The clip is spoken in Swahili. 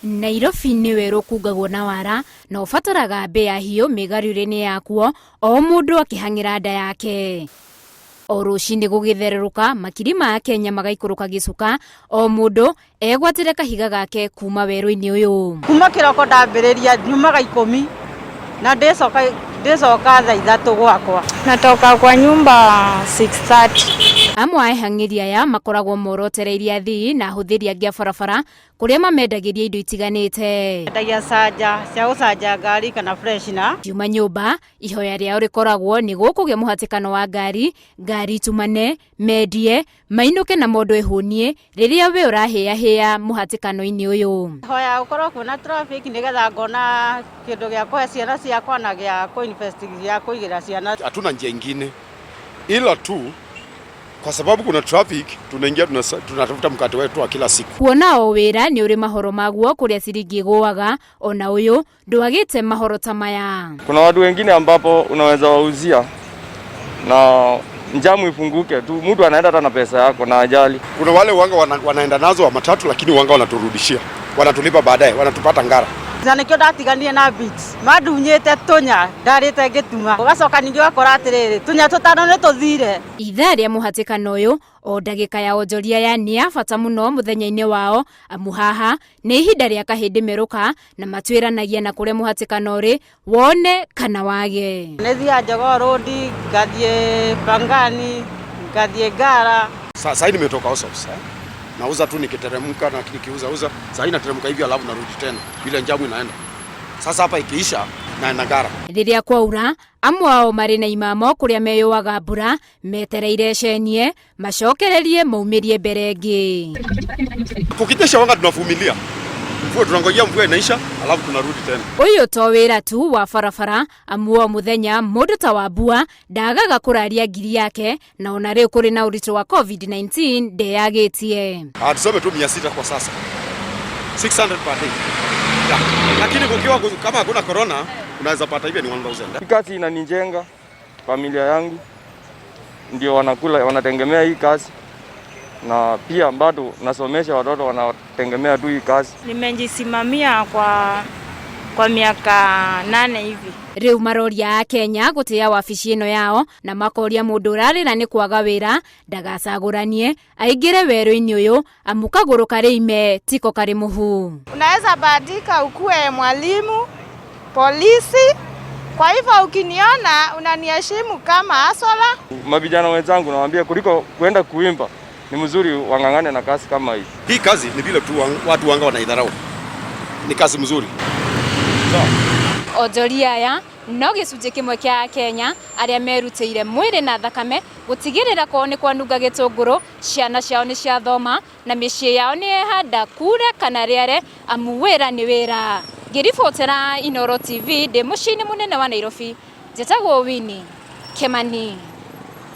Nairobi nĩ werũ kungagwo na wara na ũbataraga mbĩa hiũ mĩgarũrĩinĩ yakuo o mũndũ akĩhang'ĩra nda yake. O rũcinĩ gũgĩthererũka makiri ma Kenya magaikũrũka gĩcuka o mũndũ egwatĩre kahiga gake kuma werũ-inĩ ũyũ. Kuma kĩroko ndambĩrĩria nyumaga 10 na ndecoka thaa 3 gwakwa. Natoka kwa nyumba 6:30. Amwe a ehang'ĩri aya makoragwo morotereirie athii na ahũthĩri angĩ a barabara kũrĩa mamendagĩria indo itiganĩte. Ndagia canja cia gũcanja ngari kana freshna. Kiuma nyũmba ihoya rĩao rĩkoragwo nĩ gũkũgĩa mũhatĩkano wa ngari tumane, mendie, mainũke na mondo ehũnie rĩrĩa we ũrahĩahĩa mũhatĩkano-inĩ ũyũ. Ihoya gũkorwo kwĩna traffic nĩgetha ngona kĩndũ gĩa kũhe ciana ciakwa na gĩa kuinvestigate kũigĩra ciana. Hatuna njia ingine ila tu kwa sababu kuna traffic tunaingia tunatafuta mkate wetu wa kila siku. Kuona o wĩra nĩ ũrĩ mahoro maguo kũrĩa ciringi gũaga ona ũyũ ndwagĩte mahoro ta maya. Kuna watu wengine ambapo unaweza wauzia na njamu ifunguke tu, mtu anaenda hata na pesa yako na ajali. Kuna wale wanga wanaenda nazo wa matatu lakini wanga wanaturudishia, wanatulipa baadaye, wanatupata ngara. Zanĩkĩo ndatiganie na beats madunyĩte tunya ndarĩte ngĩtuma ũgacoka ningĩ wakora atĩrĩrĩ tunya tũtano nĩ tũthire. Ithaa rĩa mũhatĩkano ũyũ o ndagĩka ya onjoria ya nĩ ya bata mũno mũthenya-inĩ wao amu haha nĩ ihinda rĩa kahĩndĩ merũka na matwĩranagia na kũrĩa mũhatĩkano ũrĩ wone kana wage. Nĩ thia Jogoo Road ngathiĩ Pangani ngathiĩ Ngara. Sasa hii nimetoka Osops nauza tu nikiteremka na nikiuza sasa hii nateremka hivi alafu narudi tena bila njamu inaenda. Sasa hapa ikiisha na Ngara. Rĩrĩa kwaura amwe ao marĩ na imamo kũrĩa meyũaga mbura metereire cenie macokererie maumĩrie mbere ĩngĩ. Kukinyesha wanga tunavumilia. Mvua tunangojea mvua inaisha alafu tunarudi tena. Ũyũ to wĩra tu wa barabara amu o mũthenya mũndũ ta Wambua ndagaga kũraria ngiri yake na ona rĩu kũrĩ na ũritũ wa COVID-19 ndeyagĩtie. Tuseme tu 600 kwa sasa. 600 per day. Lakini kukiwa kama hakuna corona unaweza pata hivi ni 1000. Kazi inanijenga familia yangu, ndio wanakula wanategemea hii kazi, na pia bado nasomesha watoto wanategemea tu hii kazi. Nimejisimamia kwa miaka 8 hivi. Rĩu maroria a Kenya gũtĩa wabici ĩno yao na makoria mũndũ ũrarĩra nĩ kwaga wĩra ndagacagũranie aingĩre werũ-inĩ ũyũ amu kagũrũ karĩ ime tiko karĩ mũhu. Unaweza badika ukuwe mwalimu, polisi. Kwa hivyo ukiniona unaniheshimu kama asola. Mavijana wenzangu nawaambia kuliko kwenda kuimba ni mzuri wangangane na kazi kama hii. Hii kazi ni vile tu watu wanga wanaidharau. Ni kazi mzuri. Onjoria aya no gĩcunjĩ kĩmwe kĩa Kenya arĩa merutĩire mwĩrĩ na thakame gũtigĩrĩra ko nĩ kwanunga gĩtũngũrũ, ciana ciao nĩ ciathoma na mĩciĩ yao nĩ yehanda kure kana rĩare amu wĩra nĩ wĩra. Ngĩribotera Inooro TV ndĩ mũciĩ-inĩ mũnene wa Nairobi, njĩtagwo Winnie Kĩmani.